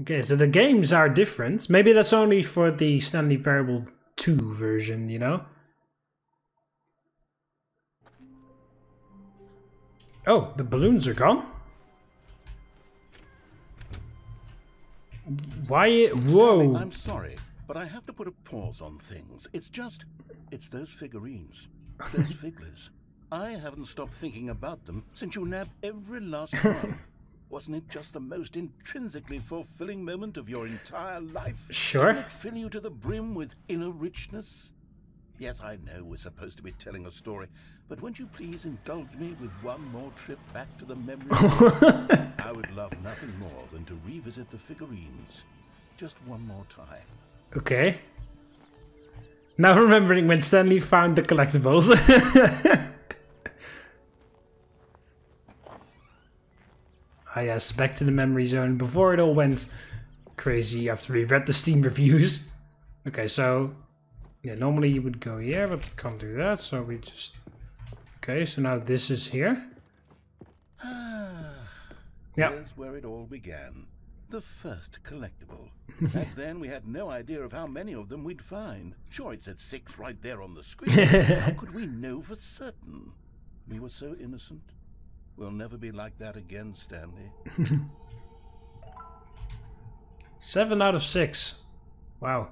Okay, so the games are different. Maybe that's only for the Stanley Parable 2 version, you know? Oh, the balloons are gone? Why? Whoa! Stanley, I'm sorry, but I have to put a pause on things. It's those figurines. Those figglers. I haven't stopped thinking about them since you nabbed every last one. Wasn't it just the most intrinsically fulfilling moment of your entire life? Sure. Didn't it fill you to the brim with inner richness? Yes, I know we're supposed to be telling a story, but won't you please indulge me with one more trip back to the memory? I would love nothing more than to revisit the figurines. Just one more time. Okay. Now remembering when Stanley found the collectibles. Ah yes, back to the memory zone before it all went crazy after we read the Steam reviews. Okay, so yeah, normally you would go here, but we can't do that, so we just... Okay, so now this is here. Yeah. Here's where it all began. The first collectible. Back then we had no idea of how many of them we'd find. Sure, it said 6 right there on the screen. How could we know for certain? We were so innocent. We'll never be like that again, Stanley. 7 out of 6. Wow.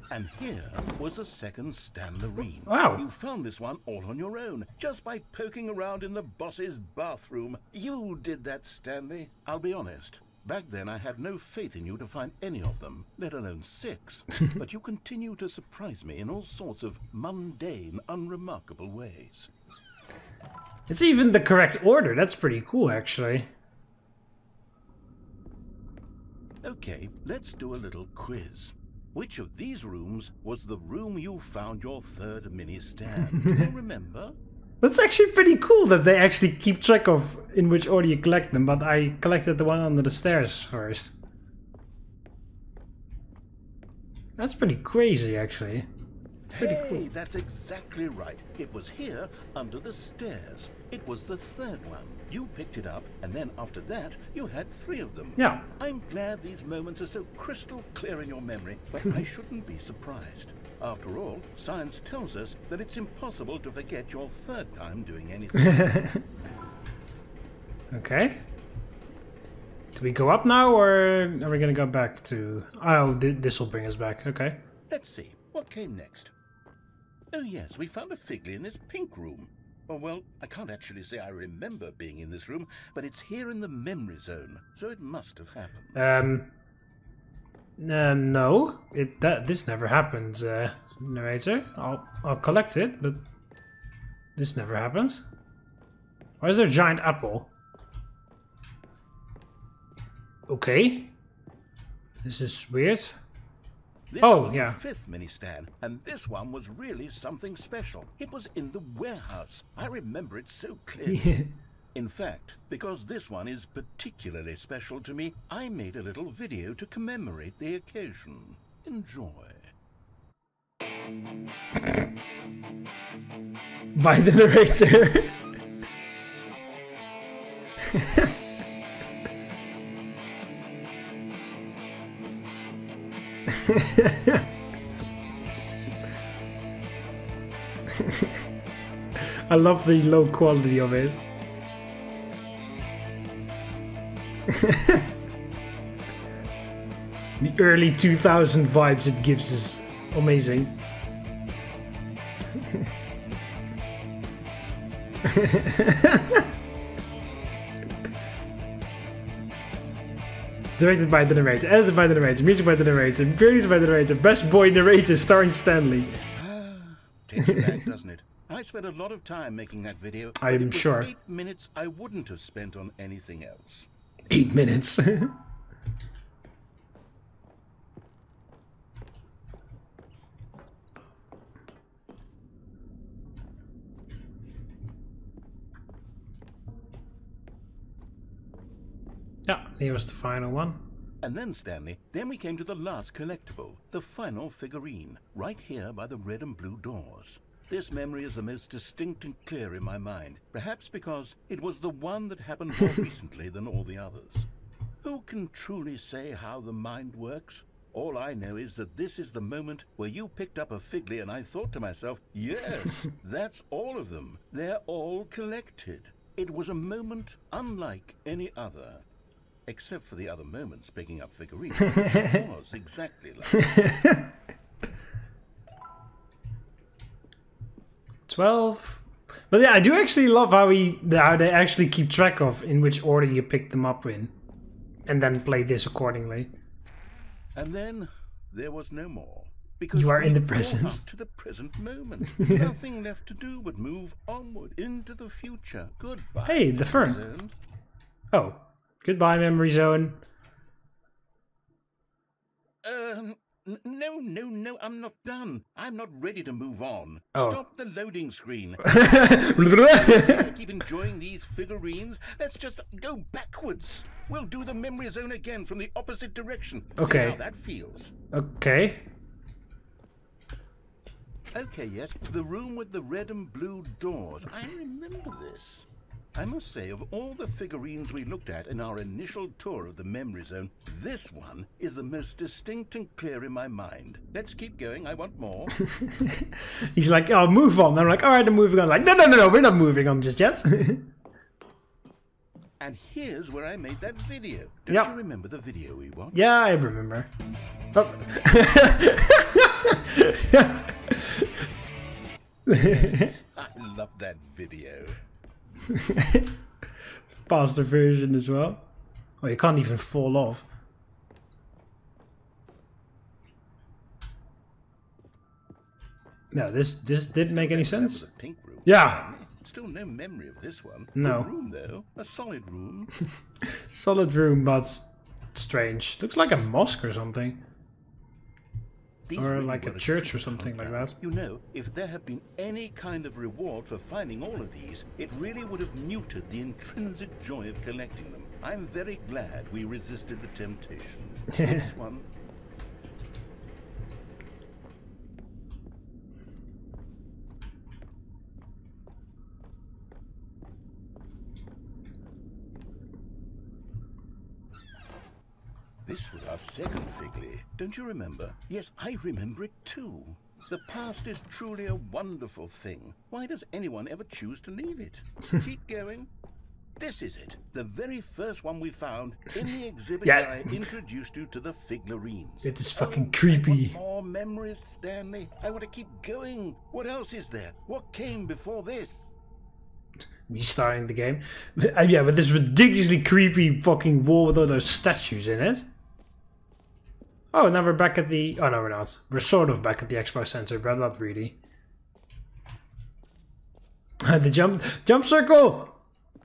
And here was a second Stanlerine. Wow. You found this one all on your own, just by poking around in the boss's bathroom. You did that, Stanley. I'll be honest. Back then I had no faith in you to find any of them, let alone 6. But you continue to surprise me in all sorts of mundane, unremarkable ways. It's even the correct order. That's pretty cool, actually. Okay, let's do a little quiz. Which of these rooms was the room you found your third mini stand? Do you remember? That's actually pretty cool that they actually keep track of in which order you collect them, but I collected the one under the stairs first. That's pretty crazy, actually. Pretty cool. That's exactly right. It was here, under the stairs. It was the third one. You picked it up, and then after that, you had 3 of them. Yeah. I'm glad these moments are so crystal clear in your memory, but I shouldn't be surprised. After all, science tells us that it's impossible to forget your 3rd time doing anything. Okay. Do we go up now, or are we gonna go back to... Oh, this will bring us back. Okay. Let's see. What came next? Oh yes, we found a Figley in this pink room. Oh well, I can't actually say I remember being in this room, but it's here in the memory zone, so it must have happened. No. This never happened, narrator. I'll collect it, but this never happens. Why is there a giant apple? Okay. This is weird. This was yeah. the 5th mini stand, and this one was really something special. It was in the warehouse. I remember it so clearly. In fact, because this one is particularly special to me, I made a little video to commemorate the occasion. Enjoy. By the narrator. I love the low quality of it. The early 2000 vibes it gives is amazing. Directed by the narrator, edited by the narrator, music by the narrator, produced by the narrator, best boy narrator starring Stanley. Takes you back, doesn't it? I spent a lot of time making that video. I am sure. 8 minutes I wouldn't have spent on anything else. 8 minutes. Yeah, here was the final one. And then, Stanley, then we came to the last collectible, the final figurine, right here by the red and blue doors. This memory is the most distinct and clear in my mind, perhaps because it was the one that happened more recently than all the others. Who can truly say how the mind works? All I know is that this is the moment where you picked up a Figly and I thought to myself, yes, that's all of them. They're all collected. It was a moment unlike any other. Except for the other moments picking up figurines. It was exactly like that. 12. But yeah, I do actually love how they actually keep track of in which order you pick them up in. And then play this accordingly. And then there was no more. Because you are in the up present. To the present moment. Nothing left to do but move onward into the future. Goodbye. Hey, the fern. Oh. Goodbye, memory zone. No, I'm not done. I'm not ready to move on. Oh. Stop the loading screen. I keep enjoying these figurines. Let's just go backwards. We'll do the memory zone again from the opposite direction. Okay. See how that feels. Okay. Okay, yes. The room with the red and blue doors. I remember this. I must say, of all the figurines we looked at in our initial tour of the memory zone, this one is the most distinct and clear in my mind. Let's keep going. I want more. He's like, oh, move on. I'm like, all right, I'm moving on. Like, no, we're not moving on just yet. And here's where I made that video. Don't you remember the video we watched? Yeah, I remember. Oh. I love that video. Faster version as well. Oh, you can't even fall off. No, this didn't make any sense. The pink room. Yeah. Still no memory of this one. No. Good room though, a solid room. Solid room, but strange. Looks like a mosque or something. Or like a church or something like that. You know, if there had been any kind of reward for finding all of these, it really would have muted the intrinsic joy of collecting them. I'm very glad we resisted the temptation. This one. This was our second Figly. Don't you remember? Yes, I remember it too. The past is truly a wonderful thing. Why does anyone ever choose to leave it? Keep going. This is it. The very first one we found in the exhibit where I introduced you to the Figurines. It is fucking creepy. I want more memories, Stanley. I want to keep going. What else is there? What came before this? Me starting the game. Yeah, but this ridiculously creepy fucking wall with all those statues in it. Oh, now we're back at the... Oh, no, we're not. We're sort of back at the Expo Center, but not really. The jump circle!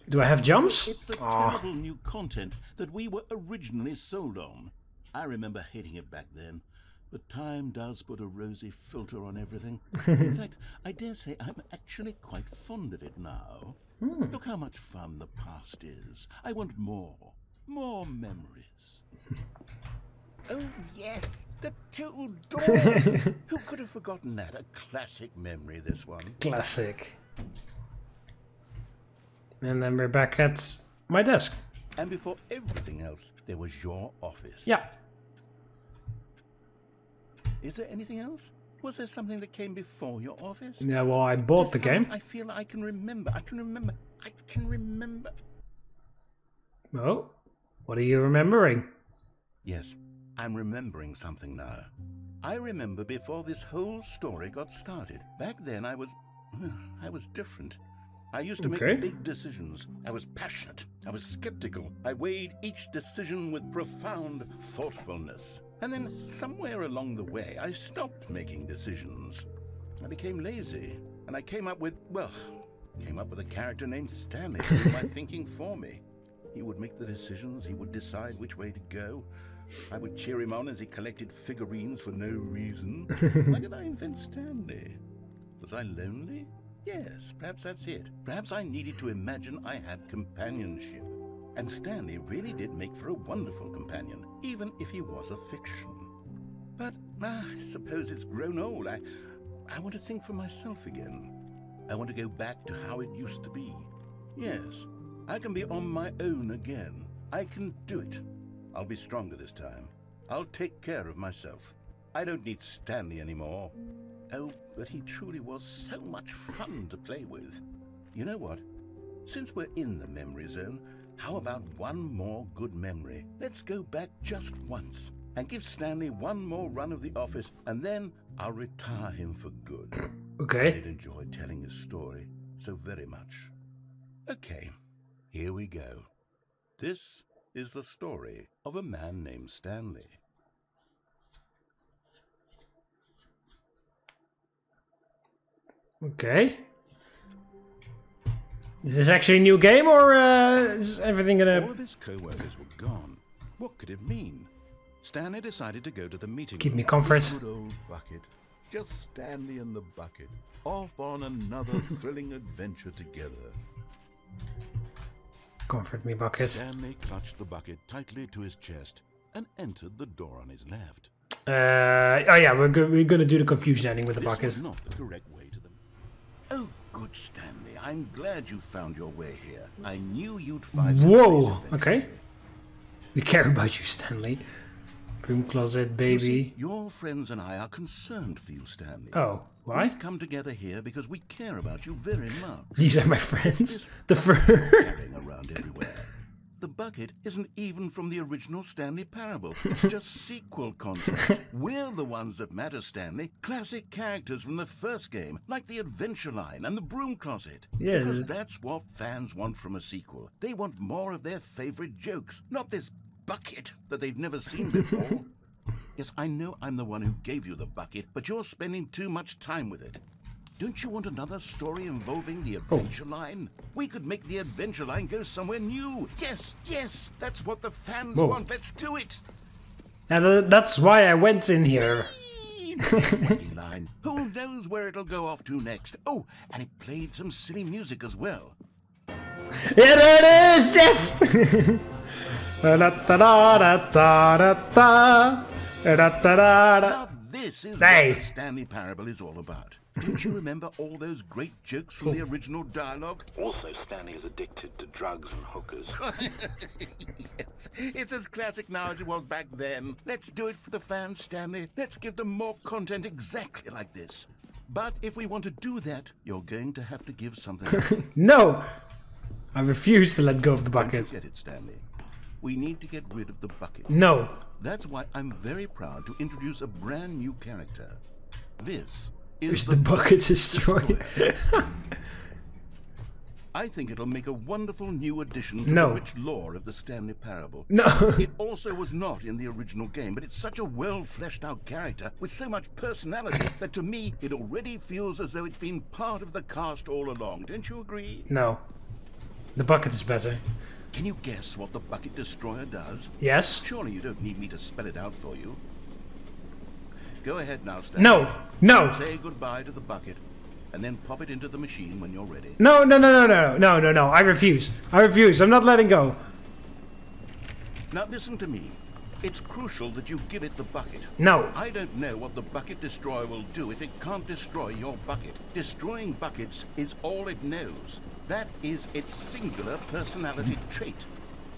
Do I have jumps? It's the terrible new content that we were originally sold on. I remember hating it back then. But time does put a rosy filter on everything. In fact, I dare say I'm actually quite fond of it now. Look how much fun the past is. I want more. More memories. Oh, yes, the two doors. Who could have forgotten that? A classic memory, this one. Classic. And then we're back at my desk. And before everything else, there was your office. Yeah. Is there anything else? Was there something that came before your office? Yeah, well, I bought the game. I feel I can remember. I can remember. Oh, what are you remembering? Yes, I'm remembering something now. I remember before this whole story got started. Back then I was different. I used to make big decisions. I was passionate. I was skeptical. I weighed each decision with profound thoughtfulness. And then somewhere along the way, I stopped making decisions. I became lazy, and I came up with a character named Stanley to do my thinking for me. He would make the decisions, he would decide which way to go. I would cheer him on as he collected figurines for no reason. Why did I invent Stanley? Was I lonely? Yes, perhaps that's it. Perhaps I needed to imagine I had companionship. And Stanley really did make for a wonderful companion, even if he was a fiction. But I suppose it's grown old. I want to think for myself again. I want to go back to how it used to be. Yes, I can be on my own again. I can do it. I'll be stronger this time. I'll take care of myself. I don't need Stanley anymore. Oh, but he truly was so much fun to play with. You know what? Since we're in the memory zone, how about one more good memory? Let's go back just once and give Stanley one more run of the office, and then I'll retire him for good. Okay. I did enjoy telling his story so very much. Okay, here we go. This is the story of a man named Stanley. Okay. Is this actually a new game, or is everything gonna... All of his co-workers were gone. What could it mean? Stanley decided to go to the meeting. Keep me comfort. Good old bucket. Just Stanley and the bucket. Off on another thrilling adventure together. Comfort me, bucket. Stanley clutched the bucket tightly to his chest and entered the door on his left. Oh yeah, we're gonna do the confusion ending with the This bucket. was not the correct way to them. Oh, good Stanley. I'm glad you found your way here. I knew you'd find. Whoa. Okay. We care about you, Stanley. Broom closet, You baby. see, your friends and I are concerned for you, Stanley. Oh, why? We've come together here because we care about you very much. These are my friends. The fur. Carrying around everywhere. The bucket isn't even from the original Stanley Parable. It's just sequel content. We're the ones that matter, Stanley. Classic characters from the first game, like the Adventure Line and the Broom Closet. Yeah. Because that's what fans want from a sequel. They want more of their favorite jokes, not this bucket that they've never seen before. Yes, I know I'm the one who gave you the bucket, but you're spending too much time with it. Don't you want another story involving the Adventure Line? We could make the Adventure Line go somewhere new. Yes, yes, that's what the fans want. Let's do it. And that's why I went in here. Line. Who knows where it'll go off to next? Oh, and it played some silly music as well. Here it is, yes! Now this is Hey. what the Stanley Parable is all about. Don't you remember all those great jokes from the original dialogue? Also, Stanley is addicted to drugs and hookers. Yes, it's as classic now as it was back then. Let's do it for the fans, Stanley. Let's give them more content exactly like this. But if we want to do that, you're going to have to give something up. No! I refuse to let go of the Don't bucket. you get it, Stanley? We need to get rid of the bucket. No. That's why I'm very proud to introduce a brand new character. This is It's the bucket destroyer. I think it'll make a wonderful new addition to No. the rich lore of the Stanley Parable. No. It also was not in the original game, but it's such a well-fleshed-out character with so much personality that to me it already feels as though it's been part of the cast all along. Don't you agree? No. The bucket is better. Can you guess what the Bucket Destroyer does? Yes? Surely you don't need me to spell it out for you. Go ahead now, Stanley. No! No! Say goodbye to the bucket, and then pop it into the machine when you're ready. No, no, no, no, no, no, no, no. I refuse. I refuse. I'm not letting go. Now listen to me. It's crucial that you give it the bucket. No. I don't know what the Bucket Destroyer will do if it can't destroy your bucket. Destroying buckets is all it knows. That is its singular personality trait.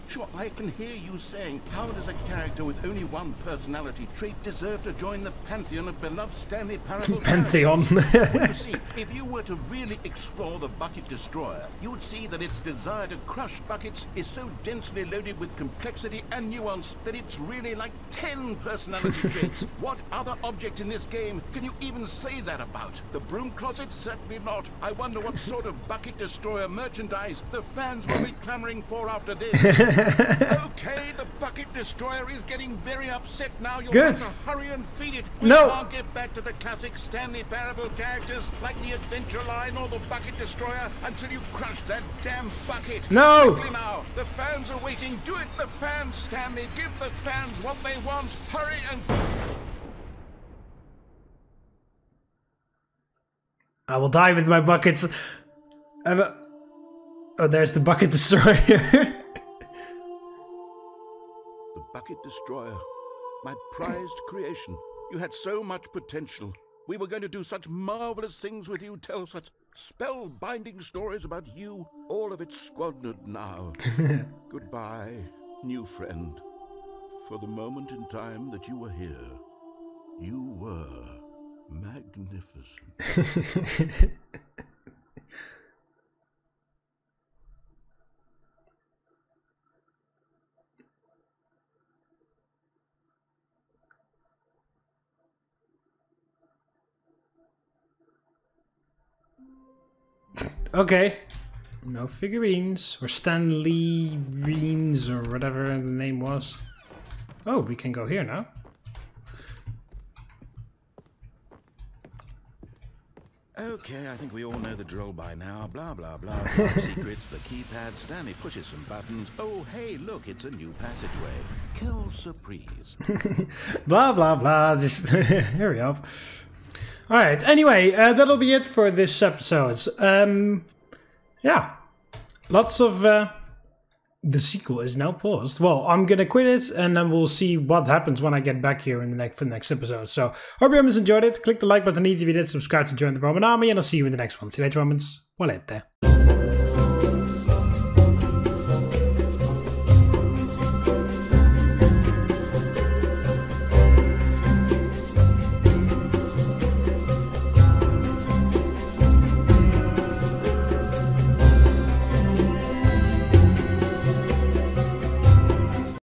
Sure, I can hear you saying, how does a character with only one personality trait deserve to join the pantheon of beloved Stanley Parable Pantheon. Well, you see, if you were to really explore the Bucket Destroyer, you would see that its desire to crush buckets is so densely loaded with complexity and nuance that it's really like 10 personality traits. What other object in this game can you even say that about? The Broom Closet? Certainly not. I wonder what sort of Bucket Destroyer merchandise the fans will be clamoring for after this. Okay, the Bucket Destroyer is getting very upset now. You'll Good. have to hurry and feed it. We No. can't get back to the classic Stanley Parable characters like the Adventure Line or the Bucket Destroyer until you crush that damn bucket. No. Quickly now, the fans are waiting. Do it, the fans, Stanley. Give the fans what they want. Hurry and... I will die with my buckets. Oh, there's the bucket destroyer. The Bucket Destroyer, my prized creation. You had so much potential. We were going to do such marvelous things with you, tell such spellbinding stories about you. All of it squandered now. Goodbye, new friend. For the moment in time that you were here, you were magnificent. Okay. No figurines. Or Stanley Reens or whatever the name was. Oh, we can go here now. Okay, I think we all know the drill by now. Blah, blah, blah. Secrets, the keypad. Stanley pushes some buttons. Oh, hey, look, it's a new passageway. Quelle surprise. Blah, blah, blah. Just hurry up. Alright, anyway, that'll be it for this episode. Yeah. Lots of... the sequel is now paused. Well, I'm gonna quit it, and then we'll see what happens when I get back here in for the next episode. So, hope you guys enjoyed it. Click the like button if you did, subscribe to join the Roman army, and I'll see you in the next one. See you later, Romans. Volete.